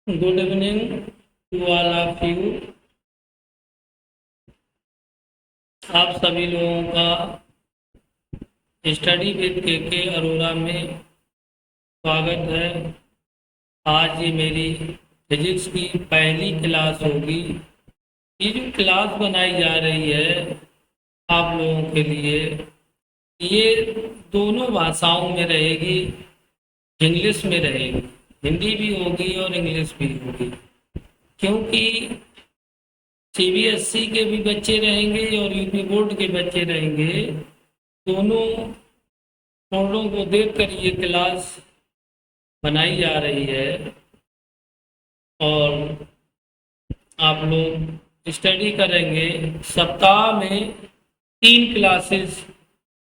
Good evening to all of you. आप सभी लोगों का स्टडी विद के अरोड़ा में स्वागत है। आज ये मेरी फिजिक्स की पहली क्लास होगी। ये जो क्लास बनाई जा रही है आप लोगों के लिए, ये दोनों भाषाओं में रहेगी। इंग्लिश में रहेगी, हिंदी भी होगी और इंग्लिश भी होगी, क्योंकि सीबीएसई के भी बच्चे रहेंगे और यूपी बोर्ड के बच्चे रहेंगे। दोनों बोर्डों को देखकर ये क्लास बनाई जा रही है और आप लोग स्टडी करेंगे। सप्ताह में 3 क्लासेस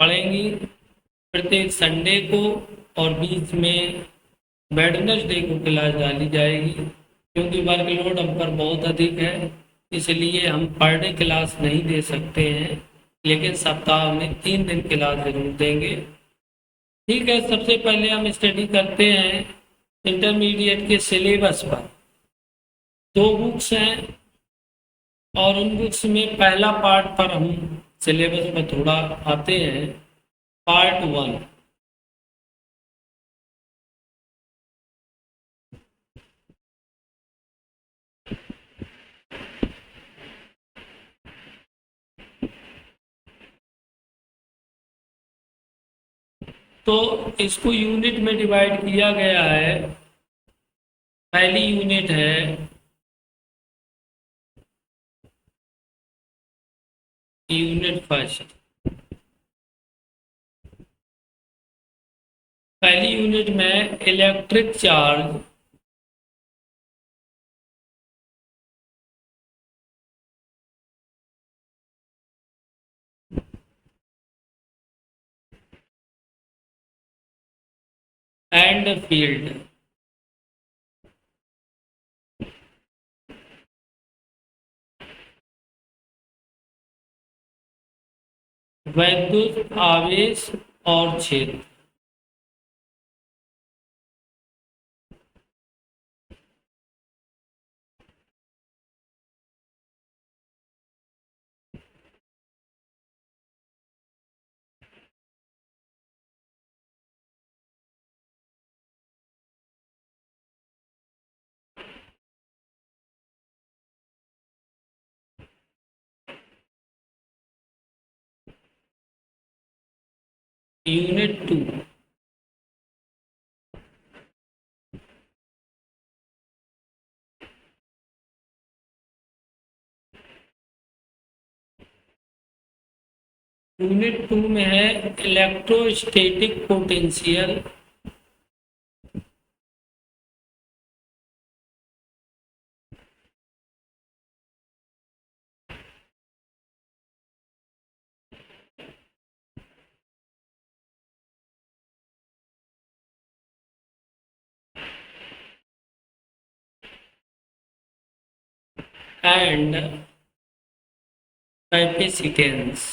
पढ़ेंगी, प्रत्येक संडे को, और बीच में वेडनेसडे को क्लास डाली जाएगी। क्योंकि वर्कलोड हम पर बहुत अधिक है, इसलिए हम पर डे क्लास नहीं दे सकते हैं, लेकिन सप्ताह में 3 दिन क्लास जरूर देंगे। ठीक है, सबसे पहले हम स्टडी करते हैं इंटरमीडिएट के सिलेबस पर। 2 बुक्स हैं और उन बुक्स में पहला पार्ट पर हम सिलेबस में थोड़ा आते हैं। पार्ट 1। तो इसको यूनिट में डिवाइड किया गया है। पहली यूनिट है यूनिट फर्स्ट। पहली यूनिट में इलेक्ट्रिक चार्ज एंड फील्ड। वैद्युत आवेश और क्षेत्र। यूनिट 2। यूनिट 2 में है इलेक्ट्रोस्टैटिक पोटेंशियल। And capacitance.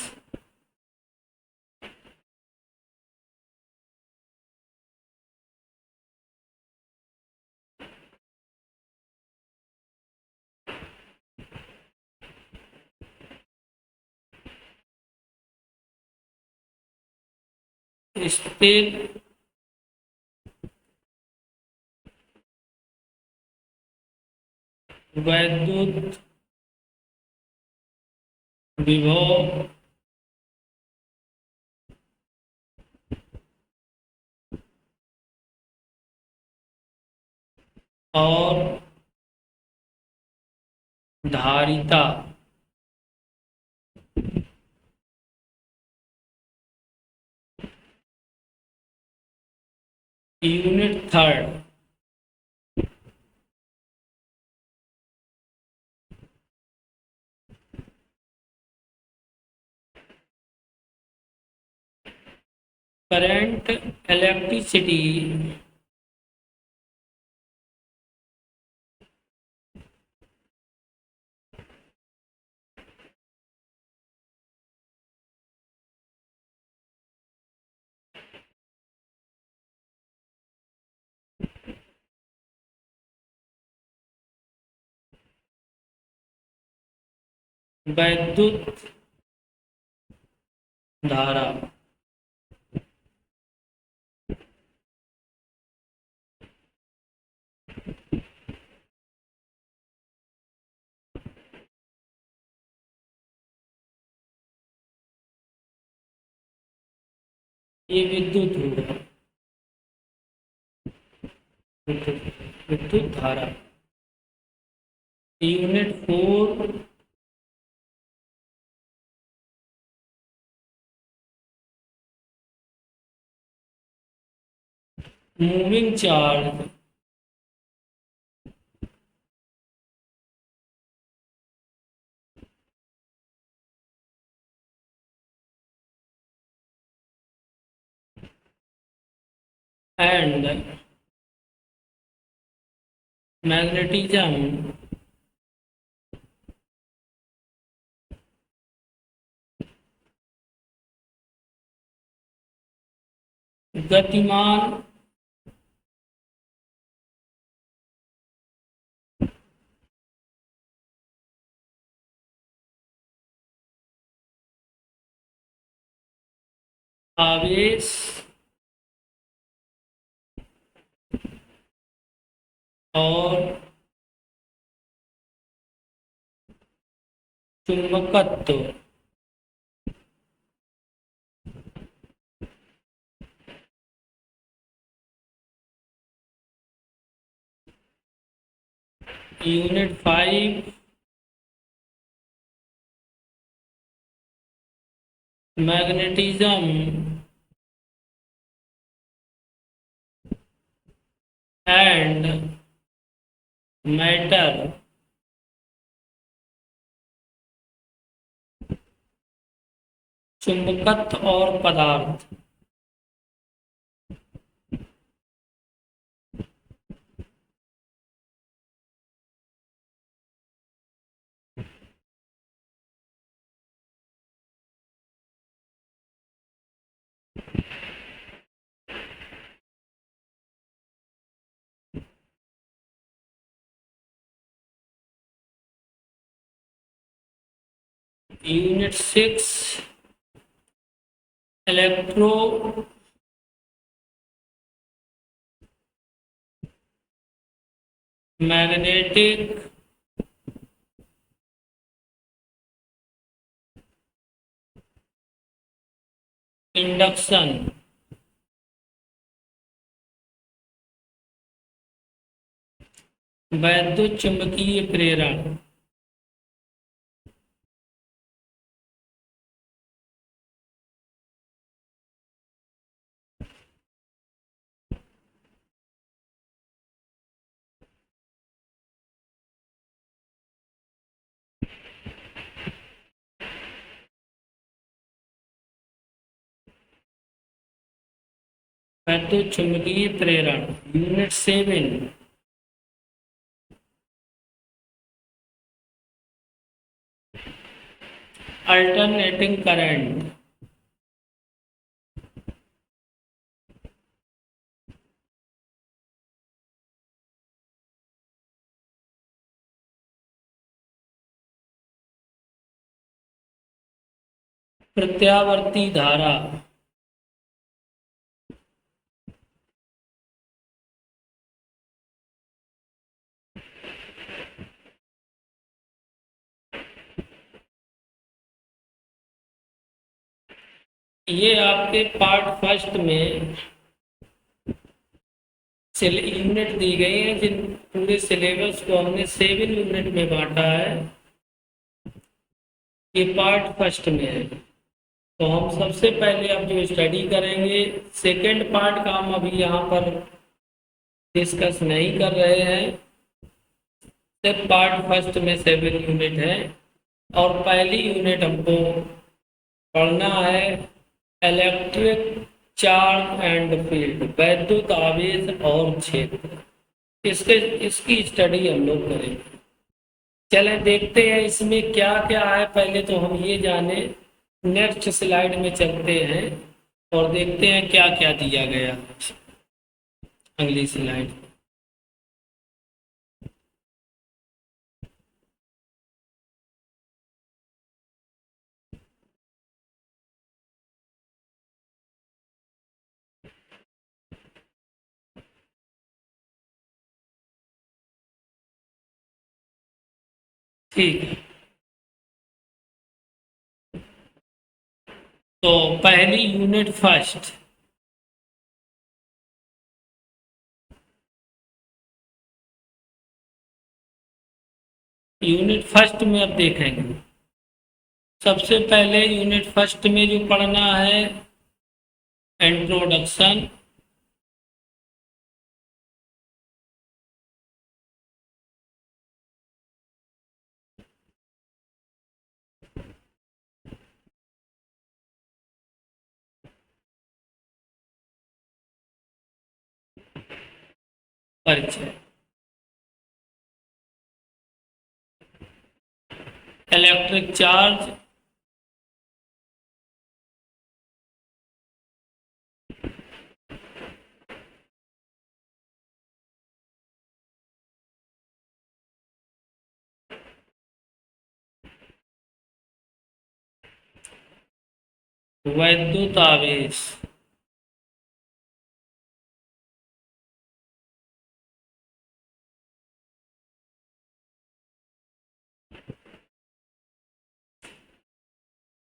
स्थिर वैद्युत विभव और धारिता। यूनिट 3। करंट, इलेक्ट्रिसिटी वैद्युत धारा। ये विद्युत होगा, विद्युत विद्युत धारा। Unit 4, moving charge. And magnetism गतिमान आवेश और चुंबकत्व। Unit 5, magnetism and matter. चुंबकत्व और पदार्थ। Unit 6, electro magnetic induction. वैद्युत चुंबकीय प्रेरण। वैद्युत चुंबकीय प्रेरण। Unit 7, alternating current. प्रत्यावर्ती धारा। ये आपके पार्ट फर्स्ट में यूनिट दी गई है, जिन पूरे सिलेबस को हमने 7 यूनिट में बांटा है। ये पार्ट फर्स्ट में है, तो हम सबसे पहले अब जो स्टडी करेंगे सेकंड पार्ट का, हम अभी यहाँ पर डिस्कस नहीं कर रहे हैं। सिर्फ पार्ट फर्स्ट में 7 यूनिट है, और पहली यूनिट हमको पढ़ना है इलेक्ट्रिक चार्ज एंड फील्ड, वैद्युत आवेश और क्षेत्र। इसकी स्टडी हम लोग करेंगे। चलें देखते हैं इसमें क्या क्या है। पहले तो हम ये जाने, नेक्स्ट स्लाइड में चलते हैं और देखते हैं क्या क्या दिया गया अगली स्लाइड। ठीक है, तो पहली यूनिट फर्स्ट, यूनिट फर्स्ट में अब देखेंगे। सबसे पहले यूनिट फर्स्ट में जो पढ़ना है, इंट्रोडक्शन, परिचय, इलेक्ट्रिक चार्ज, वैद्युत आवेश,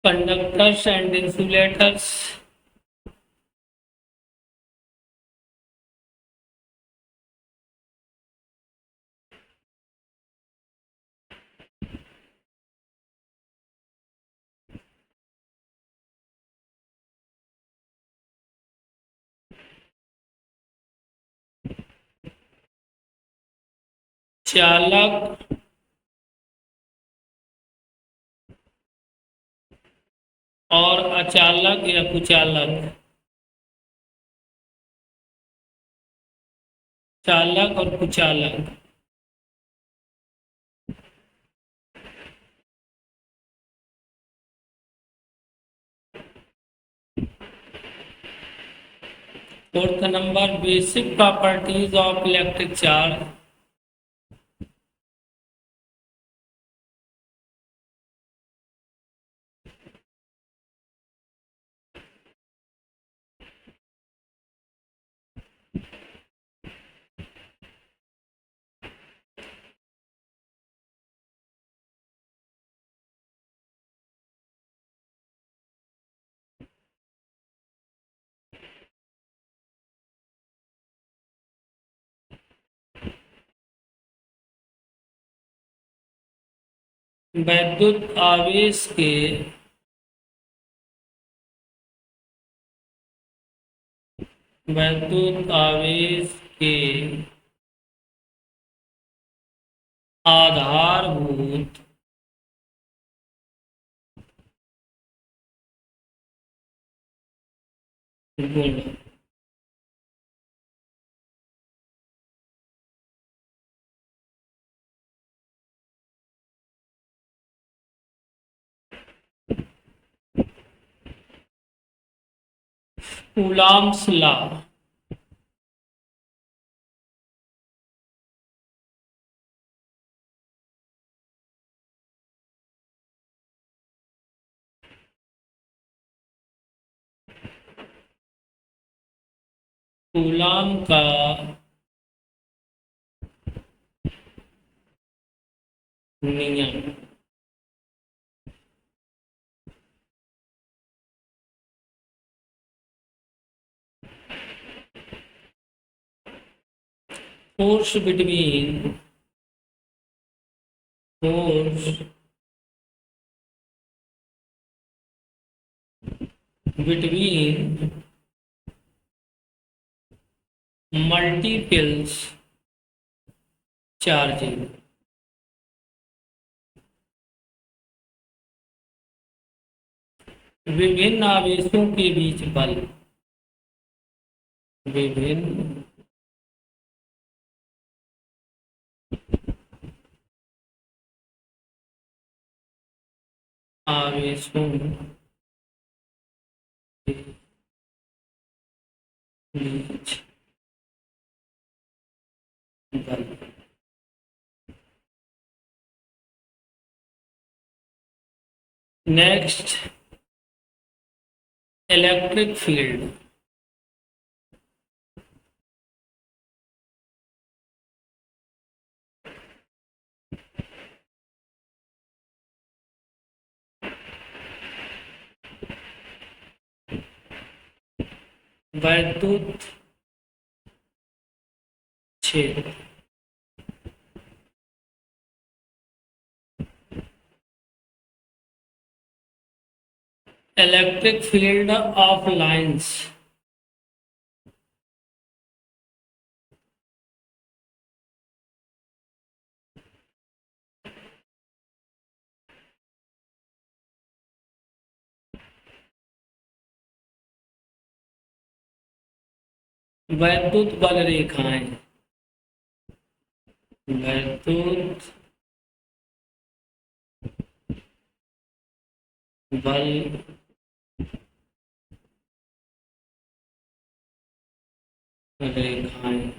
कंडक्टर्स एंड इंसुलेटर्स, चालक और अचालक या कुचालक, चालक और कुचालक, fourth number, basic properties of electric charge, वैद्युत आवेश के वैद्युत आवेश के आधारभूत गुण, कूलॉम्स लॉ, कूलॉम का नियम, फोर्स बिटवीन मल्टीपल्स चार्जिंग, विभिन्न आवेशों के बीच बल, विभिन्न आवेशों के बीच बल। नेक्स्ट, इलेक्ट्रिक फील्ड, वैद्युत क्षेत्र, इलेक्ट्रिक फील्ड ऑफ लाइंस, वैद्युत बल रेखाएं, वैद्युत बल रेखाएं,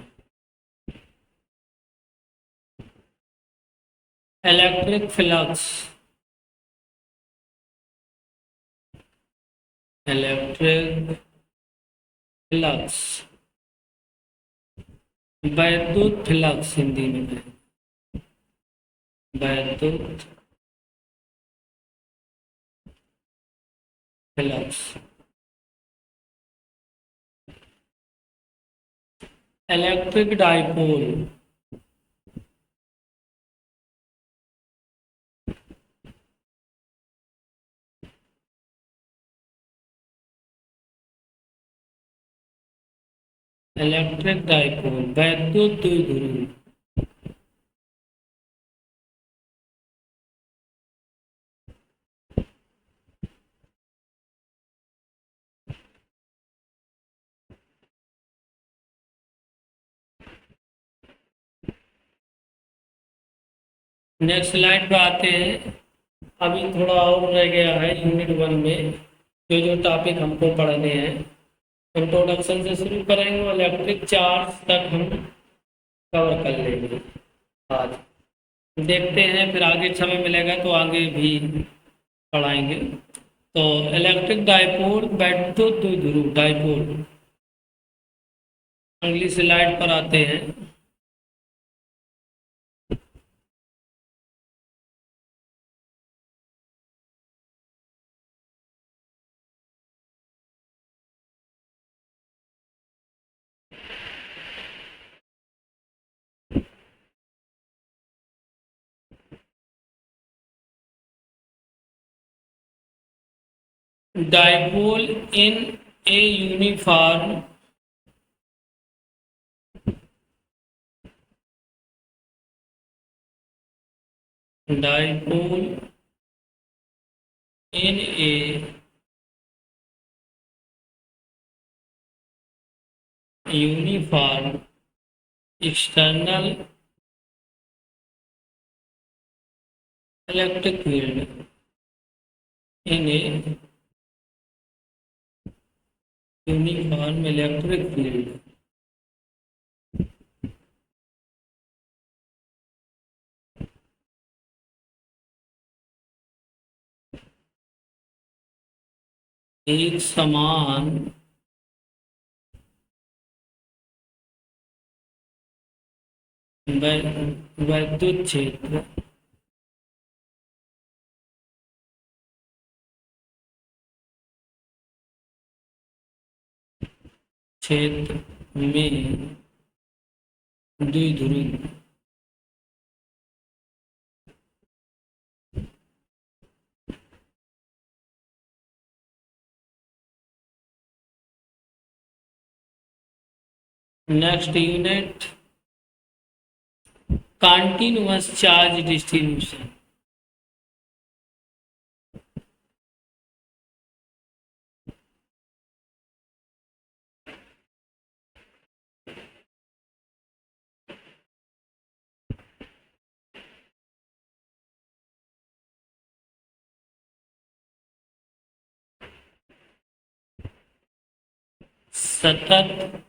इलेक्ट्रिक फ्लक्स, इलेक्ट्रिक फ्लक्स, वैद्युत फ्लक्स हिंदी में है, वैद्युत flux, electric dipole, electric dipole, वैद्युत द्विध्रुव, नेक्स्ट स्लाइड पे आते हैं। अभी थोड़ा और रह गया है यूनिट 1 में, जो जो टॉपिक हमको पढ़ने हैं इंट्रोडक्शन से शुरू करेंगे और इलेक्ट्रिक चार्ज तक हम कवर कर लेंगे आज। देखते हैं फिर आगे समय मिलेगा तो आगे भी पढ़ाएंगे। तो इलेक्ट्रिक डाइपोल, वैद्युत द्विध्रुव डाइपोल, अगली स्लाइड पर आते हैं। Dipole in a uniform dipole in a uniform external electric field in a uniform electric field एक समान वैद्युत क्षेत्र क्षेत्र में द्विध्रुव next unit continuous charge distribution. सतत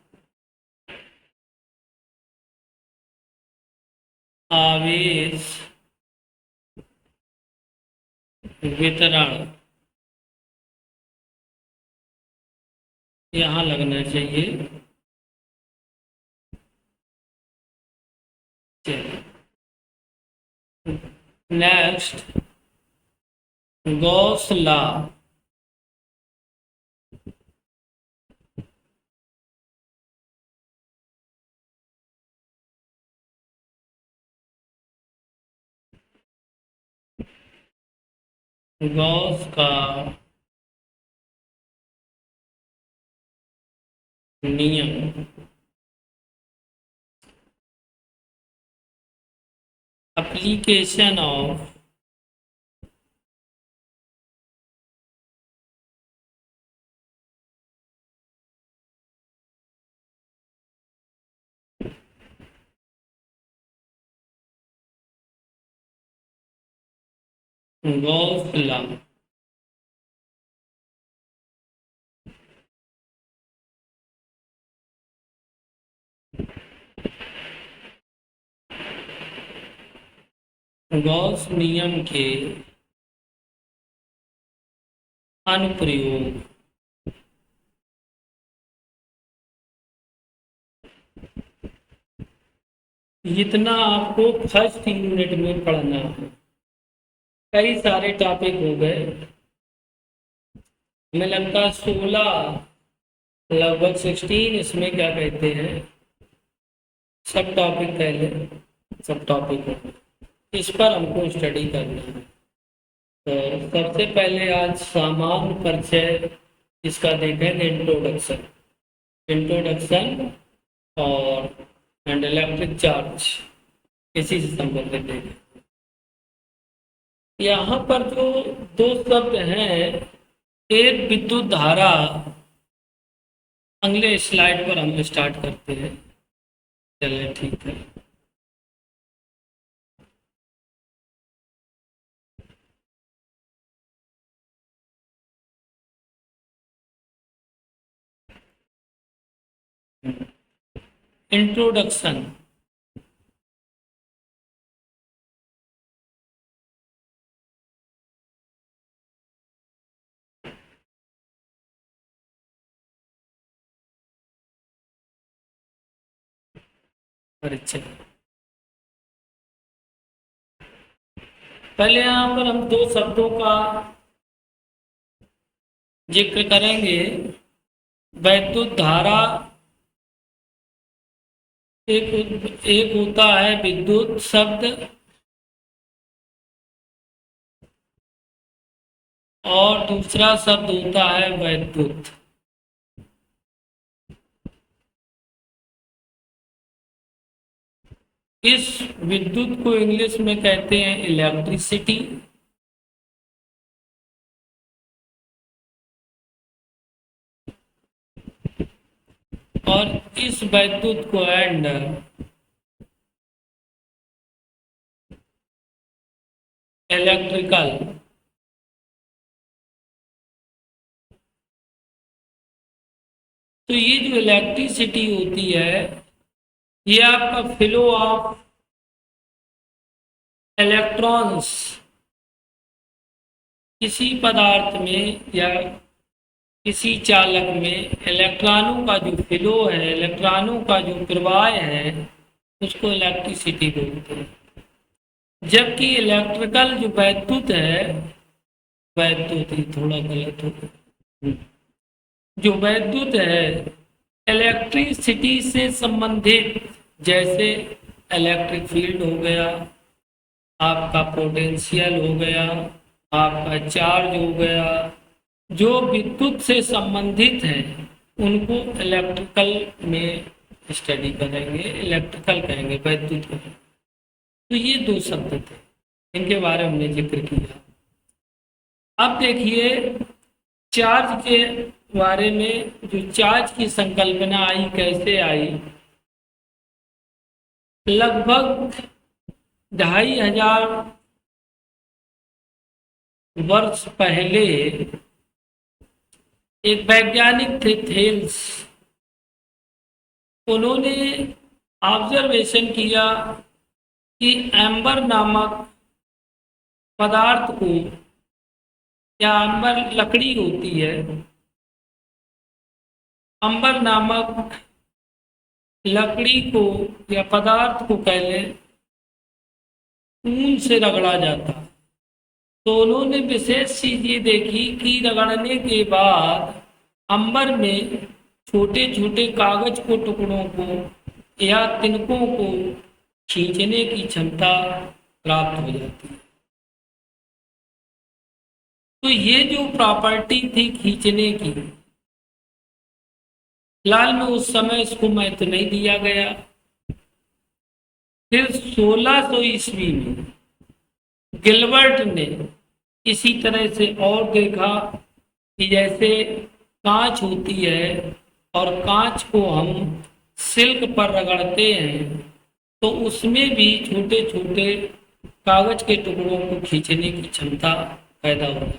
आवेश वितरण यहाँ लगना चाहिए। नेक्स्ट गॉस लॉ, गॉस का नियम। Application of Gauss law. Gauss नियम के अनुप्रयोग। जितना आपको फर्स्ट यूनिट में पढ़ना है, कई सारे टॉपिक हो गए, हमें लगता है 16 लगभग 16 इसमें क्या कहते हैं सब टॉपिक पहले सब टॉपिक हो, इस पर हमको स्टडी करना है। तो सबसे पहले आज सामान्य परिचय इसका देखें, इंट्रोडक्शन। इंट्रोडक्शन और एंड इलेक्ट्रिक चार्ज इसी से संबंधित देखें। यहाँ पर जो दो शब्द हैं, एक विद्युत धारा, अगले स्लाइड पर हम स्टार्ट करते हैं। चलिए ठीक है। इंट्रोडक्शन। परिचय। पहले यहाँ पर हम दो शब्दों का जिक्र करेंगे। वैद्युत धारा एक होता है विद्युत शब्द, और दूसरा शब्द होता है वैद्युत। इस विद्युत को इंग्लिश में कहते हैं इलेक्ट्रिसिटी, और इस वैद्युत को एंड इलेक्ट्रिकल। तो ये जो इलेक्ट्रिसिटी होती है, ये आपका फ्लो ऑफ इलेक्ट्रॉन्स किसी पदार्थ में या किसी चालक में इलेक्ट्रॉनों का जो फ्लो है, इलेक्ट्रॉनों का जो प्रवाह है, उसको इलेक्ट्रिसिटी बोलते हैं। जबकि इलेक्ट्रिकल जो वैद्युत है, वैद्युत ही थोड़ा गलत हो गया, जो वैद्युत है इलेक्ट्रिसिटी से संबंधित, जैसे इलेक्ट्रिक फील्ड हो गया, आपका पोटेंशियल हो गया, आपका चार्ज हो गया, जो विद्युत से संबंधित है उनको इलेक्ट्रिकल में स्टडी करेंगे, इलेक्ट्रिकल कहेंगे, वैद्युत कहेंगे। तो ये दो शब्द थे, इनके बारे में हमने जिक्र किया। अब देखिए चार्ज के बारे में, जो चार्ज की संकल्पना आई, कैसे आई। लगभग 2500 वर्ष पहले एक वैज्ञानिक थे थेल्स, उन्होंने ऑब्जर्वेशन किया कि एम्बर नामक पदार्थ को, या एम्बर लकड़ी होती है, अंबर नामक लकड़ी को या पदार्थ को पहले ऊन से रगड़ा जाता। तो उन्होंने विशेष चीज ये देखी कि रगड़ने के बाद अंबर में छोटे छोटे कागज को, टुकड़ों को या तिनकों को खींचने की क्षमता प्राप्त हो जाती है। तो ये जो प्रॉपर्टी थी खींचने की, फिलहाल में उस समय इसको महत्व नहीं दिया गया। फिर 1600 ईस्वी में गिलबर्ट ने इसी तरह से और देखा कि जैसे कांच होती है और कांच को हम सिल्क पर रगड़ते हैं तो उसमें भी छोटे छोटे कागज के टुकड़ों को खींचने की क्षमता पैदा हो जाती है।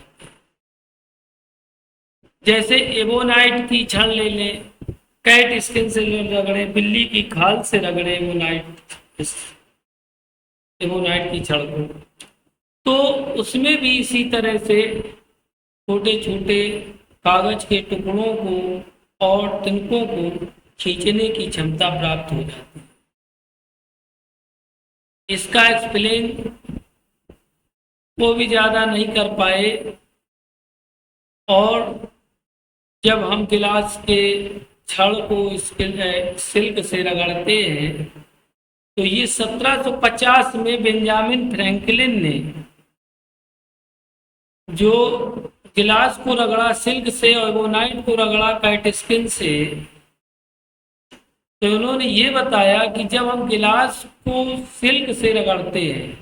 जैसे एबोनाइट की छड़ ले लें, कैट स्किन से रगड़े, बिल्ली की खाल से रगड़े एबोनाइट की छड़ को, तो उसमें भी इसी तरह से छोटे छोटे कागज के टुकड़ों को और तिनकों को खींचने की क्षमता प्राप्त हो जाती है। इसका एक्सप्लेन वो भी ज़्यादा नहीं कर पाए, और जब हम गिलास के छड़ को सिल्क से रगड़ते हैं तो ये 1750 में बेंजामिन फ्रैंकलिन ने जो गिलास को रगड़ा सिल्क से और एबोनाइट को रगड़ा कैट स्किन से, तो उन्होंने ये बताया कि जब हम गिलास को सिल्क से रगड़ते हैं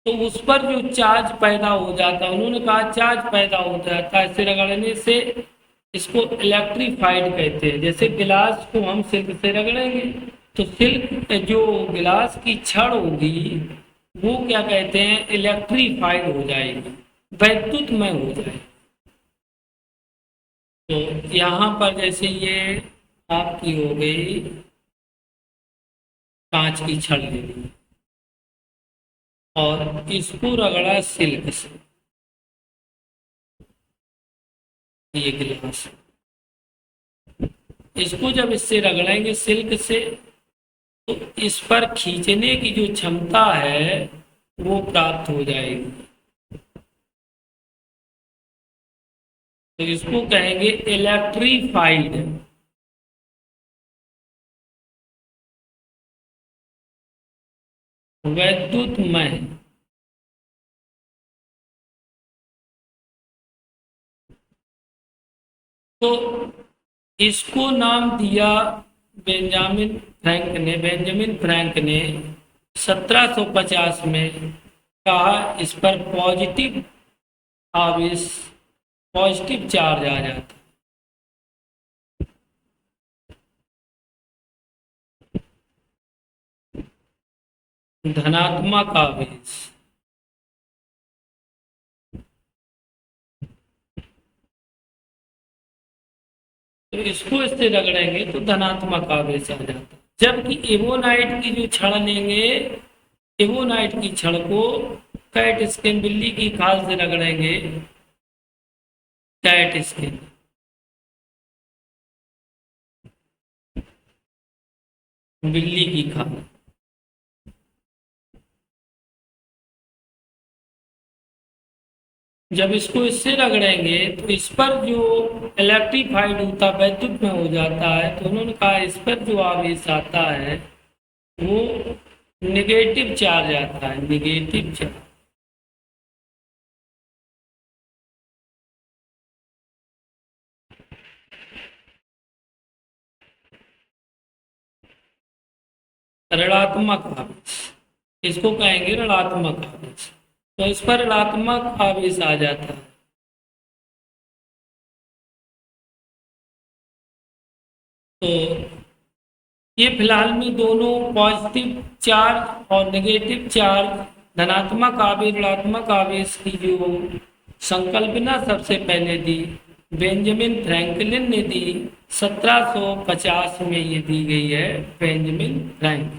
तो उस पर जो चार्ज पैदा हो जाता है, उन्होंने कहा चार्ज पैदा हो जाता है इसे रगड़ने से, इसको इलेक्ट्रीफाइड कहते हैं। जैसे गिलास को हम सिल्क से रगड़ेंगे तो सिल्क जो गिलास की छड़ होगी वो क्या कहते हैं, इलेक्ट्रीफाइड हो जाएगी, वैद्युतमय हो जाएगी। तो यहाँ पर जैसे ये आपकी हो गई कांच की छड़ ले ली और इसको रगड़ा सिल्क से, ये गिलास, इसको जब इससे रगड़ेंगे सिल्क से तो इस पर खींचने की जो क्षमता है वो प्राप्त हो जाएगी। तो इसको कहेंगे इलेक्ट्रीफाइड, वैद्युतमय। तो इसको नाम दिया बेंजामिन फ्रैंक ने 1750 में कहा इस पर पॉजिटिव आवेश, पॉजिटिव चार्ज आ जाता है, धनात्मक आवेश। तो इसको इससे रगड़ेंगे तो धनात्मक आवेश आ जाता है। जबकि एवोनाइट की जो छड़ लेंगे, एवोनाइट की छड़ को कैट स्किन, बिल्ली की खाल से रगड़ेंगे, कैट स्किन, बिल्ली की खाल, जब इसको इससे रगड़ेंगे तो इस पर जो इलेक्ट्रीफाइड होता, वैद्युत में हो जाता है, तो उन्होंने कहा इस पर जो आवेश आता है वो निगेटिव चार्ज आता है, निगेटिव चार्ज। ऋणात्मक आवेश, इसको कहेंगे ऋणात्मक आवेश। तो इस पर ऋणात्मक आवेश आ जाता है। तो ये फिलहाल में दोनों पॉजिटिव चार्ज और नेगेटिव चार्ज, धनात्मक आवेश ऋणात्मक आवेश की जो संकल्पना सबसे पहले दी बेंजामिन फ्रैंकलिन ने दी, 1750 में ये दी गई है बेंजामिन फ्रैंक।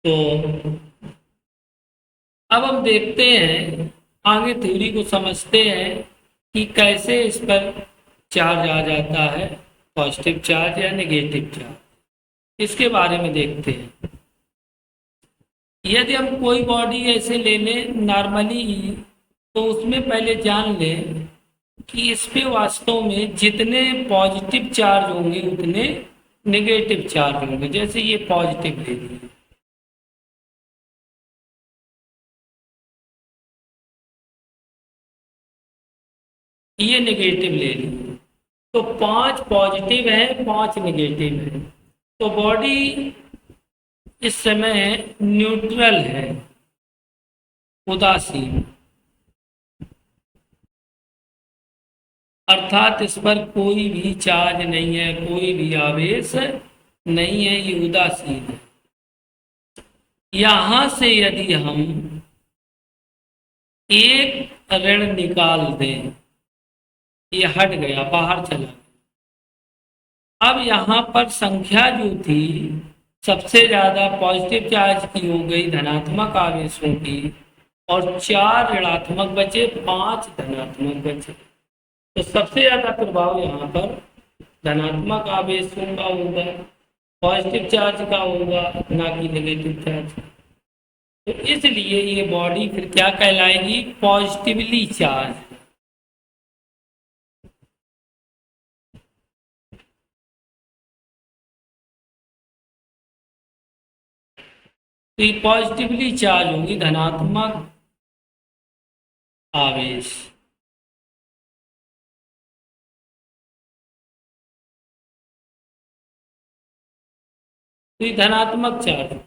तो अब हम देखते हैं, आगे थ्योरी को समझते हैं कि कैसे इस पर चार्ज आ जाता है, पॉजिटिव चार्ज या नेगेटिव चार्ज, इसके बारे में देखते हैं। यदि हम कोई बॉडी ऐसे ले लें नॉर्मली, तो उसमें पहले जान लें कि इस पे वास्तव में जितने पॉजिटिव चार्ज होंगे उतने नेगेटिव चार्ज होंगे। जैसे ये पॉजिटिव ले लिए, ये नेगेटिव ले ली, तो 5 पॉजिटिव है 5 नेगेटिव है, तो बॉडी इस समय न्यूट्रल है, उदासीन, अर्थात इस पर कोई भी चार्ज नहीं है, कोई भी आवेश नहीं है, ये उदासीन है। यहां से यदि हम एक ऋण निकाल दें, ये हट गया, बाहर चला, अब यहां पर संख्या जो थी सबसे ज्यादा पॉजिटिव चार्ज की हो गई, धनात्मक आवेशों की, और 4 ऋणात्मक बचे, 5 धनात्मक बचे, तो सबसे ज्यादा प्रभाव यहाँ पर धनात्मक आवेशों का होगा, पॉजिटिव चार्ज का होगा, ना कि नेगेटिव चार्ज का। तो इसलिए ये बॉडी फिर क्या कहलाएगी, पॉजिटिवली चार्ज। तो ये पॉजिटिवली चार्ज होगी, धनात्मक आवेश। तो ये धनात्मक चार्ज।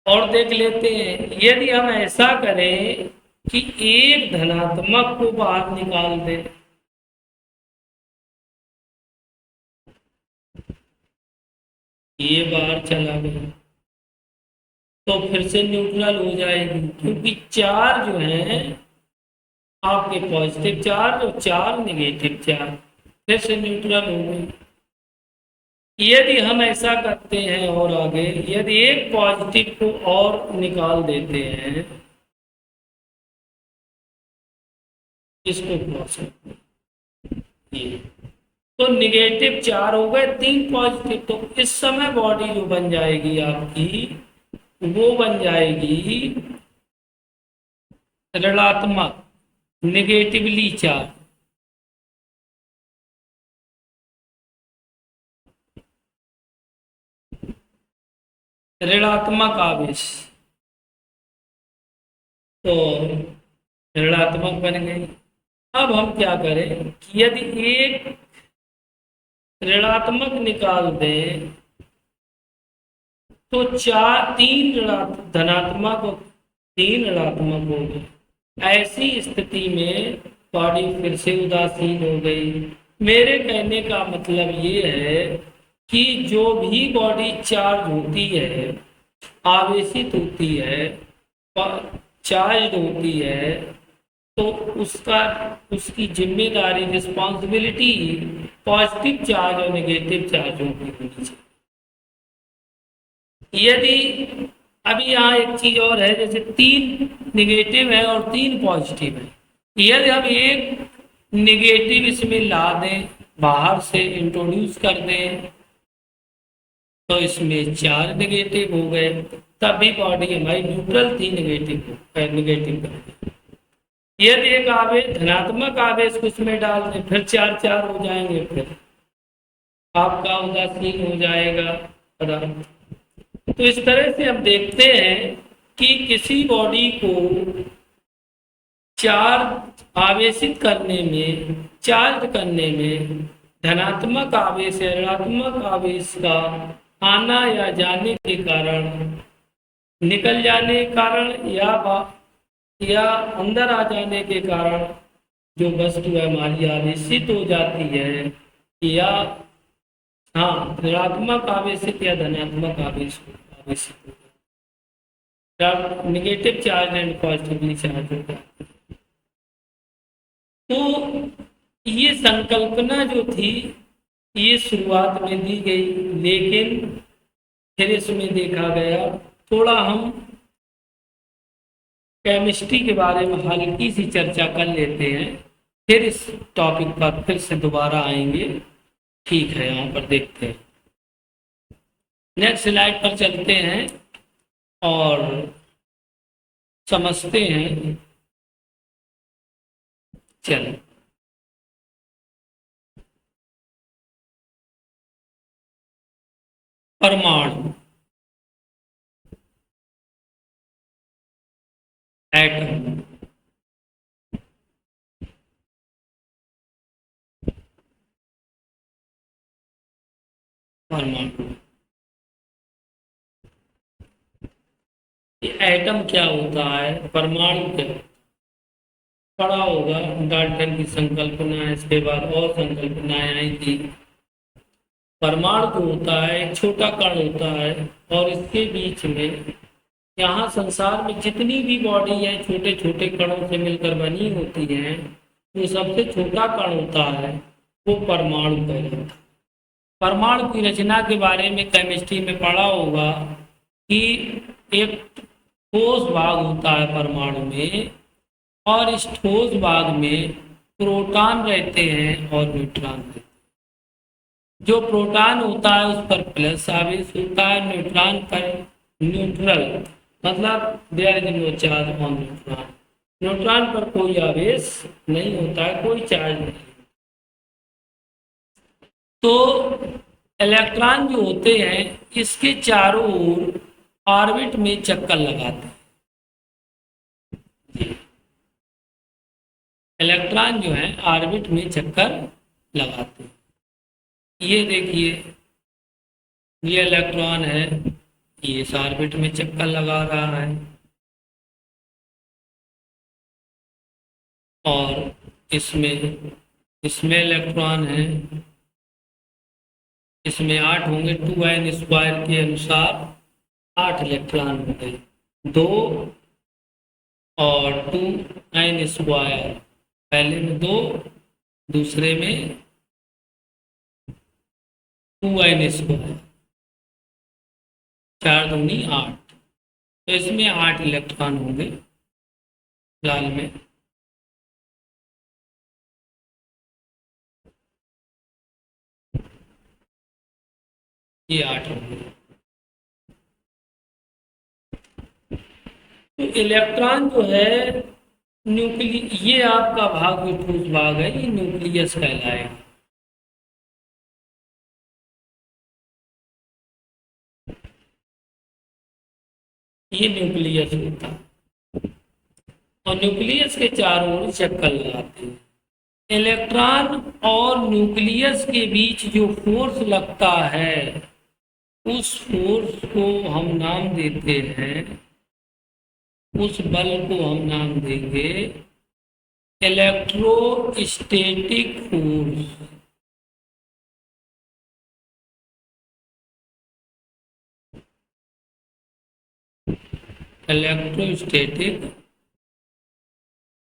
और देख लेते हैं, यदि हम ऐसा करें कि एक धनात्मक को बाहर निकाल दें, ये बाहर चला गया, तो फिर से न्यूट्रल हो जाएगी, क्योंकि 4 जो है आपके पॉजिटिव चार्ज और 4 नेगेटिव चार्ज, फिर से न्यूट्रल हो गई। यदि हम ऐसा करते हैं और आगे यदि एक पॉजिटिव को और निकाल देते हैं, इसको क्रॉस ये, तो नेगेटिव 4 हो गए, 3 पॉजिटिव, तो इस समय बॉडी जो बन जाएगी आपकी, वो बन जाएगी ऋणात्मक, नेगेटिवली चार्ज। ऋणात्मक आवेश, तो ऋणात्मक बन गई। अब हम क्या करें कि यदि एक ऋणात्मक निकाल दें, तो 3 धनात्मक और 3 ऋणात्मक हो गए। ऐसी स्थिति में बॉडी फिर से उदासीन हो गई। मेरे कहने का मतलब ये है कि जो भी बॉडी चार्ज होती है, आवेशित होती है, चार्ज होती है, तो उसका उसकी जिम्मेदारी, रिस्पॉन्सिबिलिटी पॉजिटिव चार्ज और नेगेटिव चार्जों की होनी चाहिए। यदि अभी यहाँ एक चीज और है, जैसे 3 नेगेटिव है और 3 पॉजिटिव है, यदि हम एक नेगेटिव इसमें ला दें, बाहर से इंट्रोड्यूस कर दें, तो इसमें 4 नेगेटिव हो गए, तब भी बॉडी हमारी न्यूट्रल थी, नेगेटिव कर। यदि एक आवेश, धनात्मक आवेश को इसमें डाल दें, फिर 4 हो जाएंगे, फिर आपका उदासीन हो जाएगा पदार्थ। तो इस तरह से हम देखते हैं कि किसी बॉडी को चार्ज आवेशित करने में, चार्ज करने में धनात्मक आवेश या ऋणात्मक आवेश का आना या जाने के कारण, निकल जाने के कारण, या अंदर आ जाने के कारण जो वस्तु है हमारी आवेशित हो जाती है, या हाँ ऋणात्मक आवेशित या धनात्मक आवेशित negative charge and positively charge होता है। तो ये संकल्पना जो थी, ये शुरुआत में दी गई, लेकिन फिर इसमें देखा गया, थोड़ा हम केमिस्ट्री के बारे में हल्की सी चर्चा कर लेते हैं, फिर इस टॉपिक पर फिर से दोबारा आएंगे। ठीक है, यहाँ पर देखते हैं, नेक्स्ट स्लाइड पर चलते हैं और समझते हैं। चलो, परमाणु, एटम, परमाणु। ये एटम क्या होता है, परमाणु क्या होता है? पढ़ा होगा, डाल्टन की संकल्पना, इसके बाद और संकल्पनाएं आई थी। परमाणु जो होता है एक छोटा कण होता है और इसके बीच में, यहाँ संसार में जितनी भी बॉडी है छोटे छोटे कणों से मिलकर बनी होती है, जो सबसे छोटा कण होता है वो परमाणु कहलाता है। परमाणु की रचना के बारे में केमिस्ट्री में पढ़ा होगा कि एक ठोस भाग होता है परमाणु में, और इस ठोस भाग में प्रोटॉन रहते हैं और न्यूट्रॉन रहते हैं। जो प्रोटॉन होता है उस पर प्लस आवेश होता है, न्यूट्रॉन पर न्यूट्रल, मतलब there is no charge on neutron. Neutron पर कोई आवेश नहीं होता है, कोई चार्ज नहीं। तो इलेक्ट्रॉन जो होते हैं इसके चारों ओर ऑर्बिट में चक्कर लगाते हैं। इलेक्ट्रॉन जो है ऑर्बिट में चक्कर लगाते हैं। ये देखिए, ये इलेक्ट्रॉन है, ये इस ऑर्बिट में चक्कर लगा रहा है, और इसमें इसमें इलेक्ट्रॉन है, इसमें 8 होंगे, 2n² के अनुसार 8 इलेक्ट्रॉन होंगे, 2 और 2n², पहले में 2, दूसरे में 2n², 4 दूनी 8, तो इसमें 8 इलेक्ट्रॉन होंगे लाल में। ये 8 होंगे। तो इलेक्ट्रॉन जो है ये आपका भाग जो ठोस भाग है ये न्यूक्लियस कहलाएगा। ये न्यूक्लियस होता है, और न्यूक्लियस के चारों ओर चक्कर लगाते हैं। इलेक्ट्रॉन और न्यूक्लियस के बीच जो फोर्स लगता है उस फोर्स को हम नाम देते हैं, उस बल को हम नाम देंगे इलेक्ट्रोस्टैटिक फोर्स। इलेक्ट्रोस्टैटिक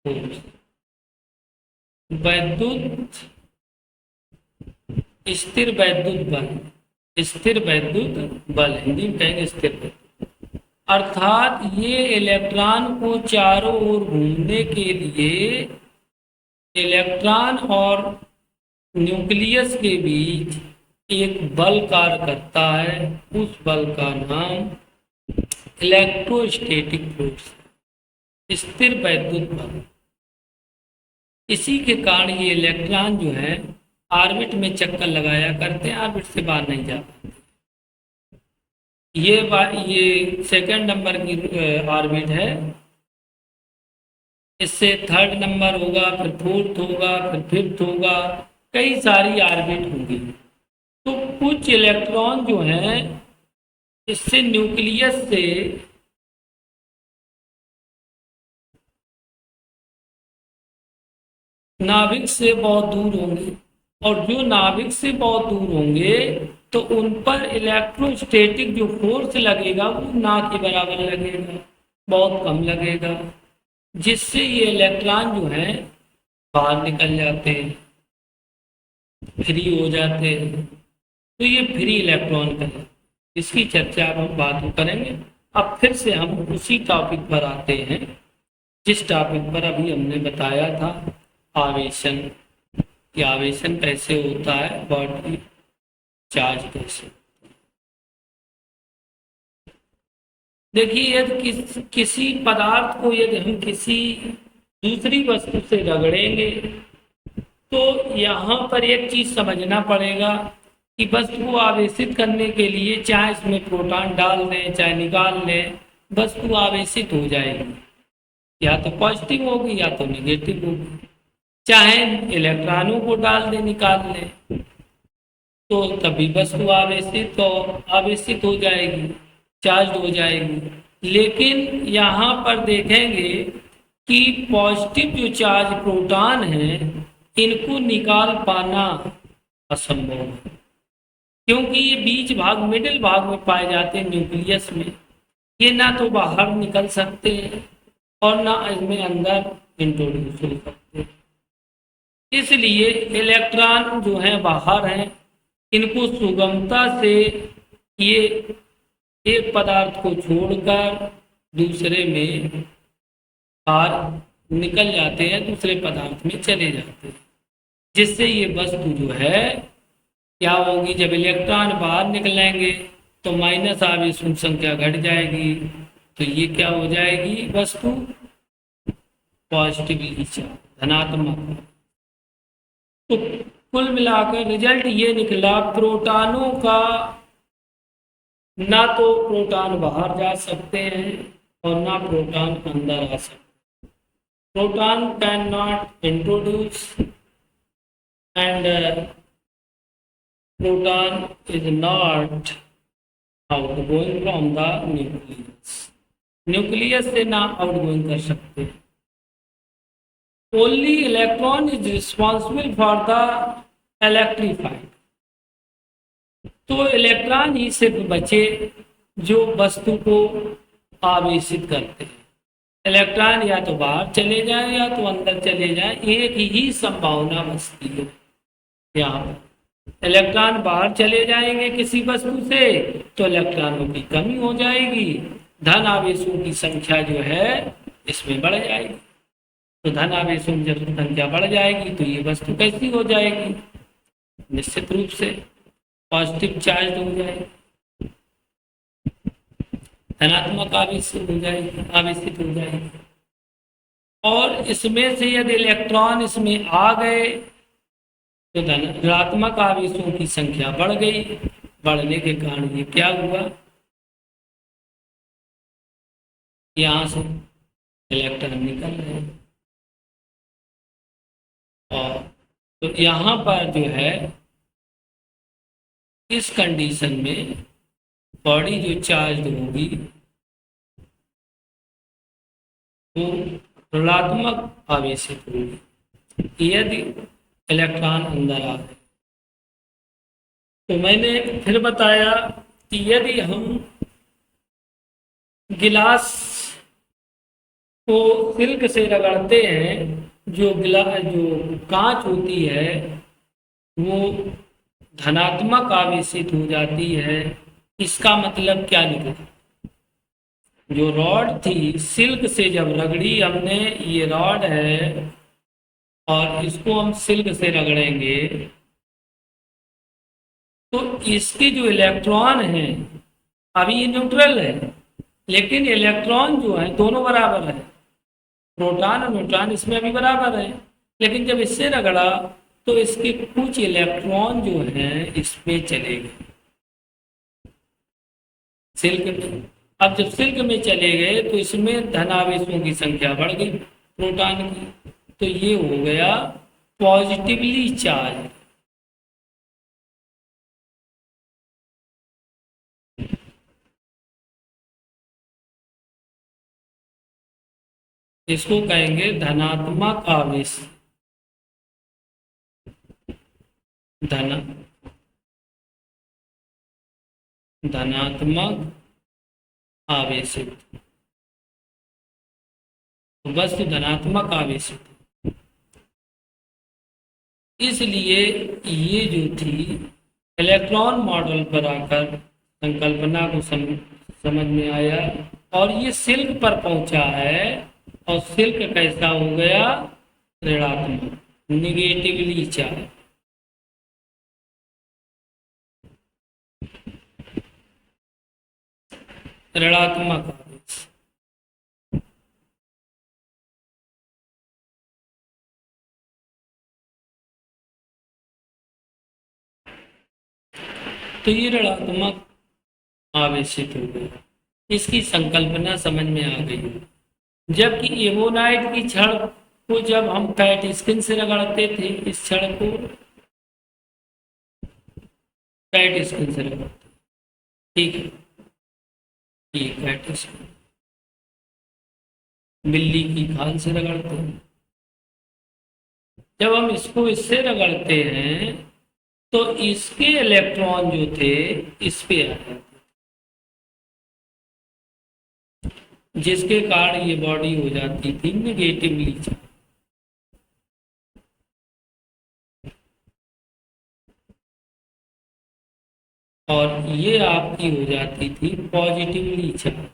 फोर्स, वैद्युत स्थिर वैद्युत बल, स्थिर वैद्युत बल, हिंदी में कहेंगे स्थिर वैद्युत। अर्थात ये इलेक्ट्रॉन को चारों ओर घूमने के लिए इलेक्ट्रॉन और न्यूक्लियस के बीच एक बल कार्य करता है, उस बल का नाम इलेक्ट्रोस्टैटिक फोर्स, स्थिर वैद्युत बल। इसी के कारण ये इलेक्ट्रॉन जो है ऑर्बिट में चक्कर लगाया करते हैं, ऑर्बिट से बाहर नहीं जा पाते। ये सेकंड नंबर की ऑर्बिट है, इससे थर्ड नंबर होगा, फिर फोर्थ होगा, फिर फिफ्थ होगा, कई सारी ऑर्बिट होंगी। तो कुछ इलेक्ट्रॉन जो हैं इससे न्यूक्लियस से नाभिक से बहुत दूर होंगे, और जो नाभिक से बहुत दूर होंगे तो उन पर इलेक्ट्रोस्टैटिक जो फोर्स लगेगा वो ना के बराबर लगेगा, बहुत कम लगेगा, जिससे ये इलेक्ट्रॉन जो है बाहर निकल जाते हैं, फ्री हो जाते हैं। तो ये फ्री इलेक्ट्रॉन का है, इसकी चर्चा अब हम बाद में करेंगे। अब फिर से हम उसी टॉपिक पर आते हैं जिस टॉपिक पर अभी हमने बताया था, आवेशन। कि आवेशन कैसे होता है, बॉडी चार्ज कैसे। देखिए, यदि किसी पदार्थ को यदि हम किसी दूसरी वस्तु से रगड़ेंगे तो यहाँ पर एक चीज समझना पड़ेगा कि वस्तु को आवेशित करने के लिए चाहे इसमें प्रोटॉन डाल दें चाहे निकाल लें, वस्तु आवेशित हो जाएगी, या तो पॉजिटिव होगी या तो निगेटिव होगी। चाहे इलेक्ट्रॉनों को डाल दें निकाल लें तो तभी वस्तु आवेशित हो जाएगी, चार्ज हो जाएगी। लेकिन यहाँ पर देखेंगे कि पॉजिटिव जो चार्ज प्रोटॉन है इनको निकाल पाना असंभव है, क्योंकि ये बीच भाग मिडिल भाग में पाए जाते हैं न्यूक्लियस में। ये ना तो बाहर निकल सकते हैं और ना इसमें अंदर इंट्रोड्यूस हो सकते हैं। इसलिए इलेक्ट्रॉन जो है बाहर हैं, इनको सुगमता से ये एक पदार्थ को छोड़कर दूसरे में बाहर निकल जाते हैं, दूसरे पदार्थ में चले जाते हैं, जिससे ये वस्तु जो है क्या होगी, जब इलेक्ट्रॉन बाहर निकलेंगे तो माइनस आवेशों संख्या घट जाएगी, तो ये क्या हो जाएगी वस्तु पॉजिटिवली चार्ज, धनात्मक। तो कुल मिलाकर रिजल्ट ये निकला, प्रोटॉनों का ना तो प्रोटॉन बाहर जा सकते हैं और ना प्रोटॉन अंदर आ सकते। Proton can not introduce and proton is not outgoing from the nucleus, nucleus से ना आउटगोइंग कर सकते। Only electron is responsible for the electrified, तो इलेक्ट्रॉन ही सिर्फ बचे जो वस्तु को आवेशित करते हैं। इलेक्ट्रॉन या तो बाहर चले जाएं या तो अंदर चले जाएं, एक ही संभावना बचती है यहाँ पर। इलेक्ट्रॉन बाहर चले जाएंगे किसी वस्तु से तो इलेक्ट्रॉनों की कमी हो जाएगी, धन आवेशों की संख्या जो है इसमें बढ़ जाएगी। तो धन आवेशों की जब संख्या बढ़ जाएगी तो ये वस्तु कैसी हो जाएगी, निश्चित रूप से पॉजिटिव चार्ज हो जाएगी, धनात्मक आवेशित हो जाएगी। और इसमें से यदि इलेक्ट्रॉन इसमें आ गए तो धनात्मक आवेशों की संख्या बढ़ गई, बढ़ने के कारण ये क्या हुआ, यहाँ से इलेक्ट्रॉन निकल रहे हैं। और तो यहाँ पर जो है इस कंडीशन में बॉडी जो चार्ज होगी वो ऋणात्मक आवेशित होगी यदि इलेक्ट्रॉन अंदर आ गए। तो मैंने फिर बताया कि यदि हम गिलास को सिल्क से रगड़ते हैं, जो कांच होती है वो धनात्मक आवेशित हो जाती है। इसका मतलब क्या निकला, जो रॉड थी सिल्क से जब रगड़ी हमने, ये रॉड है और इसको हम सिल्क से रगड़ेंगे तो इसके जो इलेक्ट्रॉन हैं, अभी ये न्यूट्रल है लेकिन इलेक्ट्रॉन जो है दोनों बराबर है, प्रोटॉन और न्यूट्रॉन इसमें अभी बराबर है, लेकिन जब इससे रगड़ा तो इसके कुछ इलेक्ट्रॉन जो हैं इसमें चले गए सिल्क में। अब जब सिल्क में चले गए तो इसमें धन आवेशों की संख्या बढ़ गई प्रोटॉन की, तो ये हो गया पॉजिटिवली चार्ज। इसको कहेंगे धनात्मक आवेश, धनात्मक आवेशित, वस्तु धनात्मक आवेशित। इसलिए ये जो थी इलेक्ट्रॉन मॉडल पर आकर संकल्पना को समझ में आया और ये सिल्क पर पहुंचा है और सिल्क कैसा हो गया, ऋणात्मक, निगेटिवली चार्ज। ऋणात्मक आवेश। तो ये ऋणात्मक आवेशित हो गया, इसकी संकल्पना समझ में आ गई। जबकि एवोनाइट की छड़ को जब हम पैट स्किन से रगड़ते थे, इस छड़ को कैट स्किन से रगड़ते हैं। ठीक है, ये कैट स्किन। बिल्ली की खाल से रगड़ते हैं। जब हम इसको इससे रगड़ते हैं तो इसके इलेक्ट्रॉन जो थे इस पे आ जाते हैं, जिसके कारण ये बॉडी हो जाती थी नेगेटिवली चार्ज। और ये आपकी हो जाती थी पॉजिटिवली चार्ज।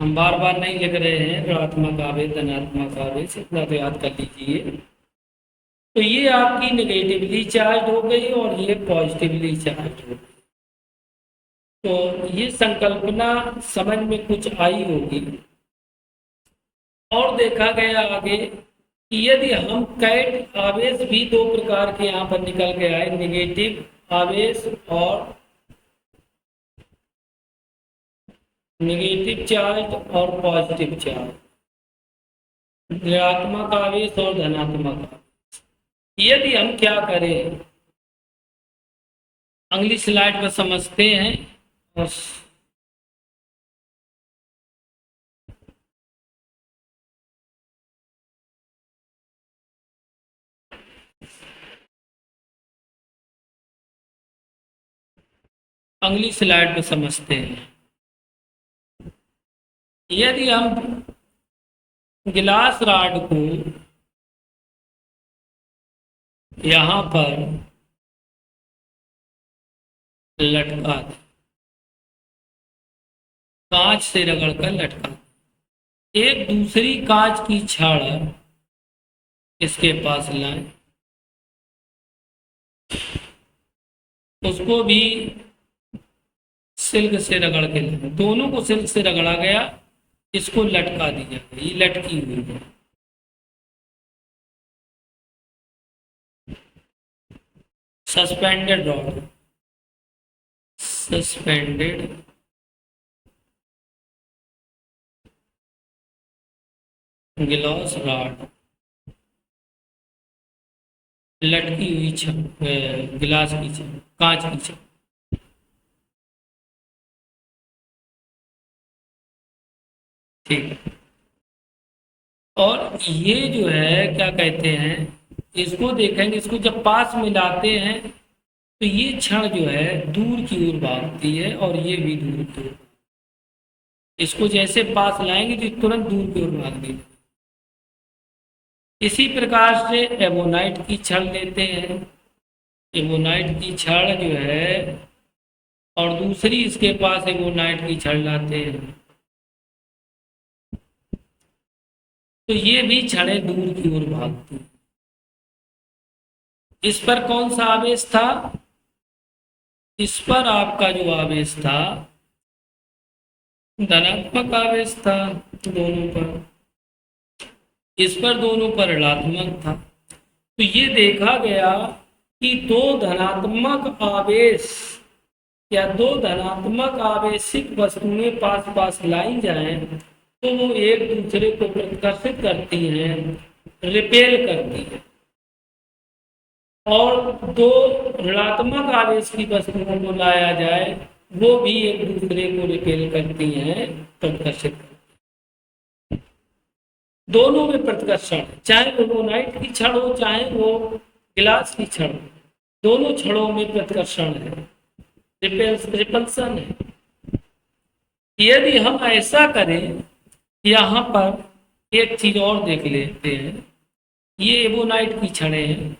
हम बार बार नहीं लिख रहे हैं, ऋणात्मक आवेश धनात्मक आवेश इतना तो याद कर लीजिए। तो ये आपकी नेगेटिवली चार्ज हो गई और ये पॉजिटिवली चार्ज हो गई। तो ये संकल्पना समझ में कुछ आई होगी। और देखा गया आगे कि यदि हम कैट आवेश भी दो प्रकार के यहाँ पर निकल के आए, नेगेटिव आवेश और नेगेटिव चार्ज और पॉजिटिव चार्ज, ऋणात्मक आवेश और धनात्मक आवेश। यदि हम क्या करें, अगली स्लाइड पर समझते हैं। और अगली स्लाइड पर समझते हैं। यदि हम गिलास रॉड को यहाँ पर लटका दें, कांच से रगड़कर लटका दें, एक दूसरी कांच की छड़ इसके पास लाएं, उसको भी सिल्क से रगड़ के लाएं, दोनों को सिल्क से रगड़ा गया, इसको लटका दिया गया, ये लटकी हुई है। सस्पेंडेड रॉड, सस्पेंडेड गिलास रॉड, लटकी हुई गिलास की छड़, कांच की छड़। ठीक है। और ये जो है क्या कहते हैं, इसको देखेंगे, इसको जब पास मिलाते हैं तो ये क्षण जो है दूर की ओर भागती है और ये भी दूर की ओर। इसको जैसे पास लाएंगे तो तुरंत दूर की ओर भागती है। इसी प्रकार से एबोनाइट की छड़ लेते हैं, एबोनाइट की छड़ जो है और दूसरी इसके पास एबोनाइट की छड़ लाते हैं, तो ये भी छड़ें दूर की ओर भागती हैं। इस पर कौन सा आवेश था, इस पर आपका जो आवेश था धनात्मक आवेश था दोनों पर, इस पर दोनों पर ऋणात्मक था। तो ये देखा गया कि दो धनात्मक आवेश या दो धनात्मक आवेशिक वस्तुएं पास पास लाई जाएं तो वो एक दूसरे को प्रतिकर्षित करती हैं, रिपेल करती है। और दो ऋणात्मक आवेश की वस्तुओं को लाया जाए वो भी एक दूसरे को रिपेल करती हैं, प्रतिकर्षित करती हैं। दोनों में प्रतिकर्षण, चाहे वो मोनाइट की छड़ हो चाहे वो गिलास की छड़, दोनों छड़ों में प्रतिकर्षण है, रिपल्सन है। यदि हम ऐसा करें, यहाँ पर एक चीज और देख लेते हैं, ये एबोनाइट की छड़ें हैं,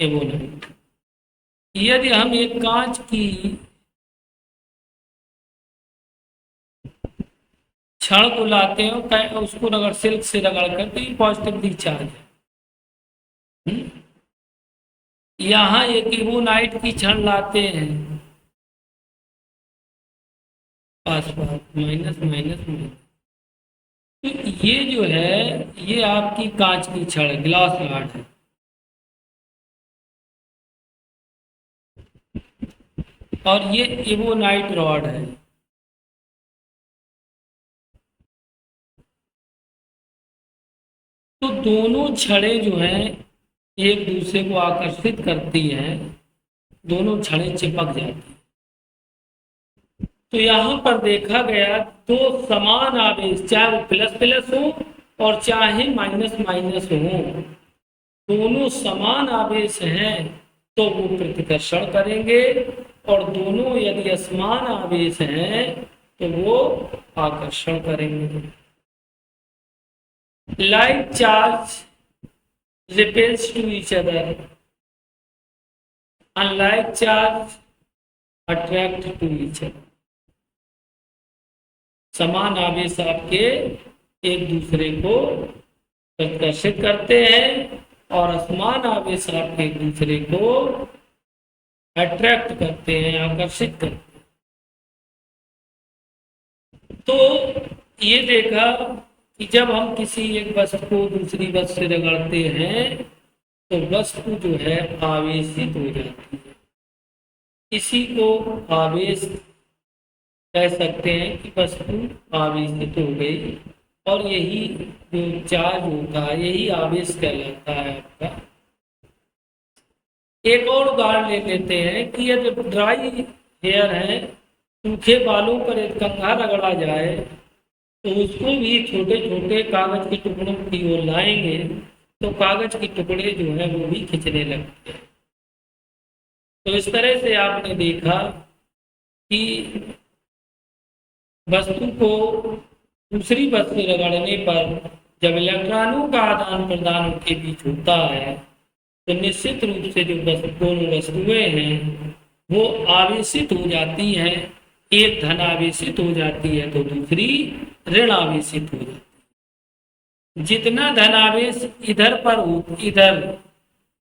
एबोनाइट। यदि हम एक कांच की छड़ को लाते हैं, उसको रगड़ सिल्क से रगड़ कर, तो ये पॉजिटिवली चार्ज है। यहाँ एक एबोनाइट की छड़ लाते हैं, पास पास माइनस माइनस माइनस, तो ये जो है ये आपकी कांच की छड़ ग्लास रॉड है। और ये एबोनाइट रॉड है। तो दोनों छड़ें जो हैं एक दूसरे को आकर्षित करती हैं, दोनों छड़ें चिपक जाती हैं। तो यहाँ पर देखा गया दो समान आवेश, चाहे वो प्लस प्लस हो और चाहे माइनस माइनस हो, दोनों समान आवेश हैं तो वो प्रतिकर्षण करेंगे, और दोनों यदि असमान आवेश हैं तो वो आकर्षण करेंगे। Like charge repels to each other, unlike charge attract to each other। समान आवेश आपके एक दूसरे को आकर्षित करते हैं और असमान आवेश आपके एक दूसरे को अट्रैक्ट करते हैं, आकर्षित करते हैं। तो ये देखा कि जब हम किसी एक वस्तु को दूसरी वस्तु से रगड़ते हैं तो वस्तु जो है आवेशित हो जाती है। इसी को आवेश कह सकते हैं कि वस्तु आवेशित हो गई, और यही जो चार्ज होता है यही आवेश कहलाता है आपका। एक और उदाहरण ले लेते हैं कि यदि ड्राई हेयर है, सूखे बालों पर एक कंघा रगड़ा जाए तो उसको भी छोटे छोटे कागज के टुकड़ों की ओर लाएंगे तो कागज के टुकड़े जो है वो भी खिंचने लगते हैं। तो इस तरह से आपने देखा कि वस्तु को दूसरी वस्तु से रगड़ने पर जब इलेक्ट्रॉनों का आदान प्रदान उनके बीच होता है तो निश्चित रूप से जो दोनों वस्तुएं हैं वो आवेशित हो जाती हैं। एक धन आवेशित हो जाती है तो दूसरी ऋण आवेशित हो जाती है। जितना धन आवेश इधर पर हो, इधर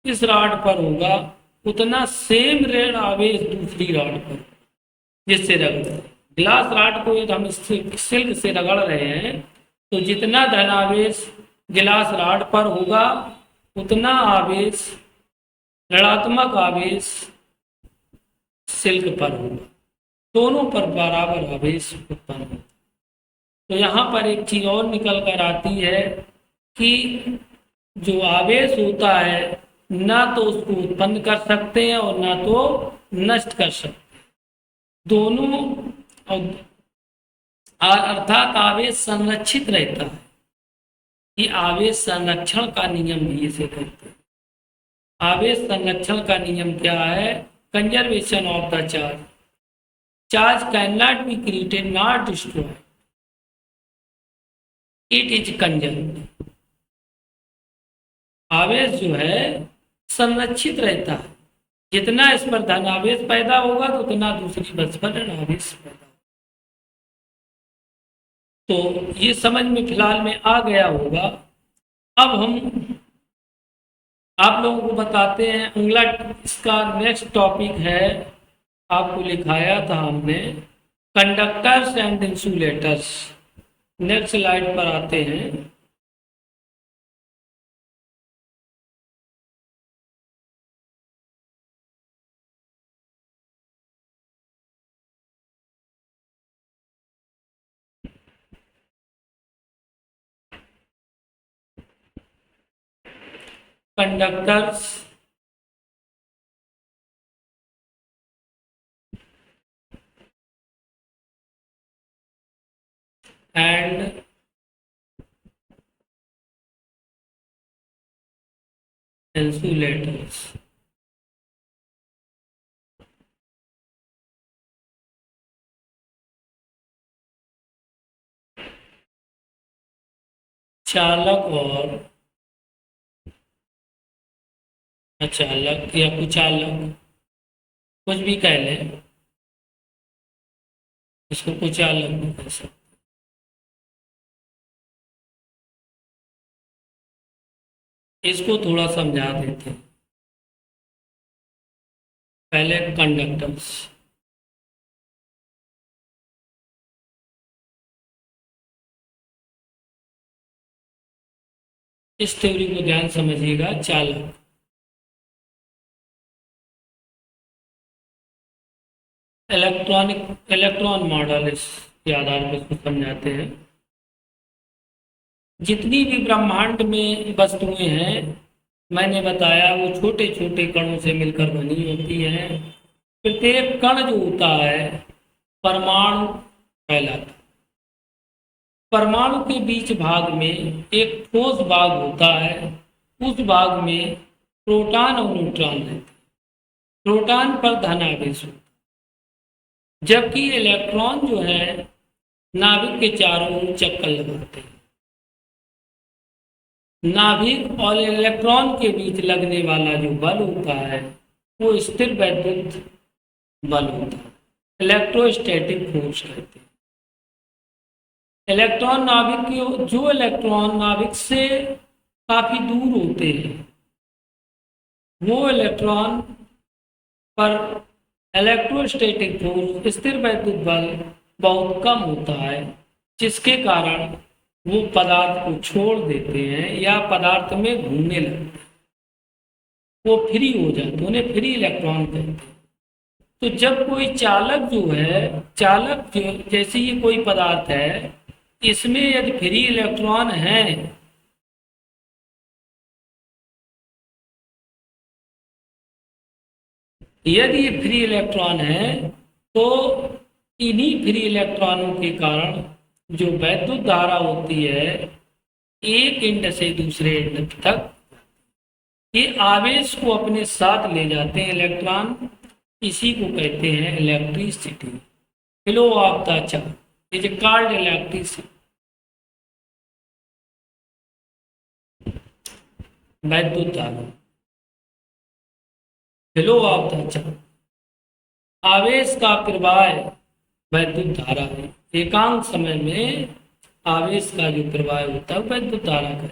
इस रॉड पर होगा उतना सेम ऋण आवेश दूसरी रॉड पर, जिससे रगड़ ग्लास रॉड को यदि हम सिल्क से रगड़ रहे हैं तो जितना धन आवेश गिलास रॉड पर होगा उतना आवेश, ऋणात्मक आवेश सिल्क पर होगा, दोनों पर बराबर आवेश उत्पन्न होता है। तो यहाँ पर एक चीज और निकल कर आती है कि जो आवेश होता है ना तो उसको उत्पन्न कर सकते हैं और ना तो नष्ट कर सकते हैं, दोनों, अर्थात आवेश संरक्षित रहता है। ये आवेश संरक्षण का नियम भी इसे कहते हैं। आवेश संरक्षण का नियम क्या है? Conservation of the charge. Charge can not be created not destroyed, it is conserved. आवेश जो है संरक्षित रहता है, जितना इस पर धन आवेश पैदा होगा तो उतना दूसरी वस्तु पर ऋण आवेश पैदा होगा। तो ये समझ में फिलहाल में आ गया होगा। अब हम आप लोगों को बताते हैं अगला, इसका नेक्स्ट टॉपिक है, आपको लिखाया था हमने, conductors and insulators. Next slide पर आते हैं। Conductors and insulators. चालक और अचालक या कुचालक, कुछ भी कह लें, इसको कुचालक भी कह सकते। इसको थोड़ा समझा देते हैं। पहले कंडक्टर्स, इस थ्योरी को ध्यान समझिएगा। चालक, इलेक्ट्रॉन मॉडल इसके आधार पर इसको समझाते हैं। जितनी भी ब्रह्मांड में वस्तुएं हैं, मैंने बताया वो छोटे छोटे कणों से मिलकर बनी होती हैं। प्रत्येक कण जो होता है परमाणु कहलाता है। परमाणु के बीच भाग में एक ठोस भाग होता है, उस भाग में प्रोटॉन और न्यूट्रॉन रहते हैं। प्रोटॉन पर धन आवेश होता है, जबकि इलेक्ट्रॉन जो है नाभिक के चारों ओर चक्कर लगाते हैं। नाभिक और इलेक्ट्रॉन के बीच लगने वाला जो बल होता है वो स्थिर वैद्युत बल होता है, इलेक्ट्रोस्टैटिक फोर्स कहते हैं। इलेक्ट्रॉन नाभिक के जो इलेक्ट्रॉन नाभिक से काफी दूर होते हैं वो इलेक्ट्रॉन पर इलेक्ट्रोस्टैटिक फोर्स स्थिर वैद्युत बल बहुत कम होता है, जिसके कारण वो पदार्थ को छोड़ देते हैं या पदार्थ में घूमने लगते हैं, वो फ्री हो जाते हैं, उन्हें फ्री इलेक्ट्रॉन कहते हैं। तो जब कोई चालक जो है, चालक जो जैसे ये कोई पदार्थ है, इसमें यदि फ्री इलेक्ट्रॉन है यदि ये फ्री इलेक्ट्रॉन है तो इन्हीं फ्री इलेक्ट्रॉनों के कारण जो वैद्युत धारा होती है एक एंड से दूसरे एंड तक, ये आवेश को अपने साथ ले जाते हैं इलेक्ट्रॉन। इसी को कहते हैं electricity, flow of the charge is called electricity. वैद्युत धारा, फ्लो ऑफ द चार्ज, आवेश का प्रवाह वैद्युत धारा है। एकांक समय में आवेश का जो प्रवाह होता है वैद्युत धारा का।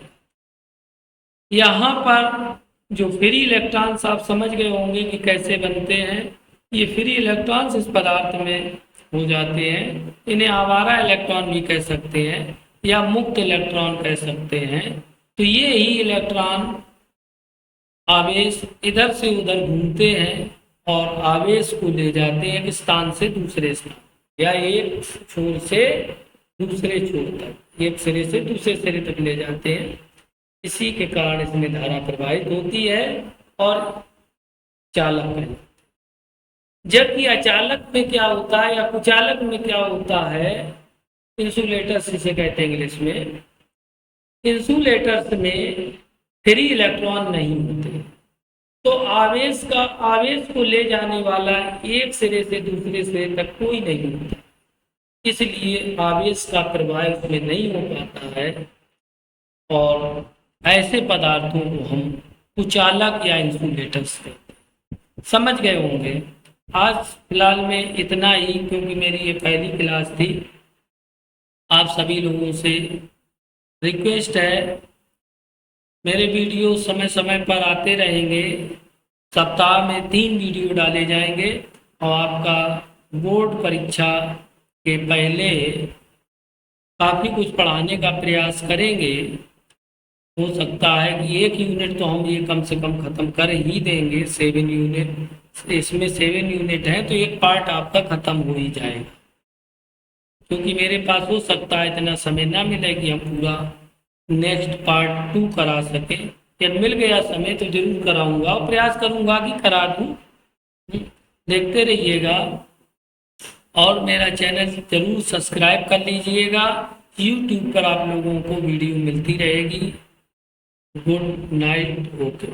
यहाँ पर जो फ्री इलेक्ट्रॉन्स आप समझ गए होंगे कि कैसे बनते हैं। ये फ्री इलेक्ट्रॉन्स इस पदार्थ में हो जाते हैं, इन्हें आवारा इलेक्ट्रॉन भी कह सकते हैं या मुक्त इलेक्ट्रॉन कह सकते हैं। तो ये ही इलेक्ट्रॉन आवेश इधर से उधर घूमते हैं और आवेश को ले जाते हैं एक स्थान से दूसरे स्थान, या एक छोर से दूसरे छोर तक, एक सिरे से दूसरे सिरे तक ले जाते हैं। इसी के कारण इसमें धारा प्रवाहित होती है और चालक कहलाता है। जबकि अचालक में क्या होता है या कुचालक में क्या होता है, इंसुलेटर्स जिसे कहते हैं इंग्लिश में, इंसुलेटर्स में फ्री इलेक्ट्रॉन नहीं होते, तो आवेश को ले जाने वाला एक सिरे से दूसरे सिरे तक कोई नहीं होता, इसलिए आवेश का प्रवाह उसमें नहीं हो पाता है और ऐसे पदार्थों को हम कुचालक या इंसुलेटर्स कहते हैं। समझ गए होंगे। आज फिलहाल में इतना ही, क्योंकि मेरी ये पहली क्लास थी। आप सभी लोगों से रिक्वेस्ट है, मेरे वीडियो समय समय पर आते रहेंगे। सप्ताह में 3 वीडियो डाले जाएंगे और आपका बोर्ड परीक्षा के पहले काफ़ी कुछ पढ़ाने का प्रयास करेंगे। हो सकता है कि 1 यूनिट तो हम ये कम से कम ख़त्म कर ही देंगे। 7 यूनिट, इसमें 7 यूनिट हैं तो एक पार्ट आपका ख़त्म हो ही जाएगा, क्योंकि मेरे पास हो सकता है इतना समय ना मिले कि हम पूरा नेक्स्ट पार्ट 2 करा सकें। यदि मिल गया समय तो जरूर कराऊंगा और प्रयास करूंगा कि करा दूं। देखते रहिएगा और मेरा चैनल जरूर सब्सक्राइब कर लीजिएगा। YouTube पर आप लोगों को वीडियो मिलती रहेगी। Good night, okay.